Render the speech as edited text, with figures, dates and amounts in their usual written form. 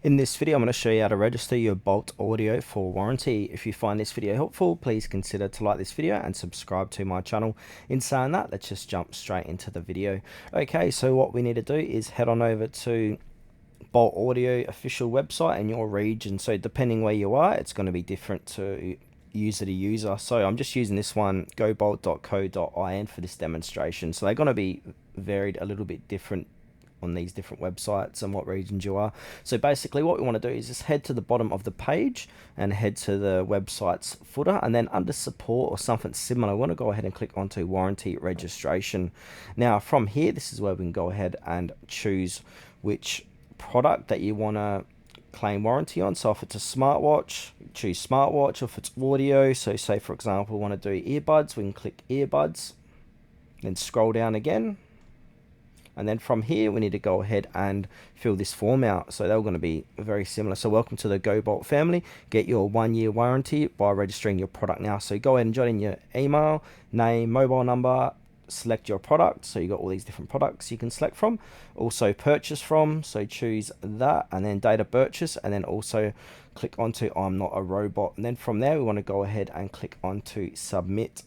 In this video, I'm going to show you how to register your Boult audio for warranty. If you find this video helpful, please consider to like this video and subscribe to my channel. In saying that, let's just jump straight into the video. Okay, so what we need to do is head on over to Boult Audio official website in your region. So depending where you are, it's going to be different to user to user. So I'm just using this one, goboult.co.in, for this demonstration. So they're going to be varied a little bit different on these different websites and what regions you are. So basically what we want to do is just head to the bottom of the page and head to the website's footer, and then under support or something similar, I want to go ahead and click onto warranty registration. Now from here, this is where we can go ahead and choose which product that you want to claim warranty on. So if it's a smartwatch, choose smartwatch. If it's audio, so say for example we want to do earbuds, we can click earbuds, then scroll down again. And then from here, we need to go ahead and fill this form out. So they're going to be very similar. So welcome to the GoBoult family. Get your 1-year warranty by registering your product now. So go ahead and jot in your email, name, mobile number, select your product. So you got all these different products you can select from. Also purchase from, so choose that, and then date of purchase, and then also click onto I'm not a robot. And then from there, we want to go ahead and click onto submit.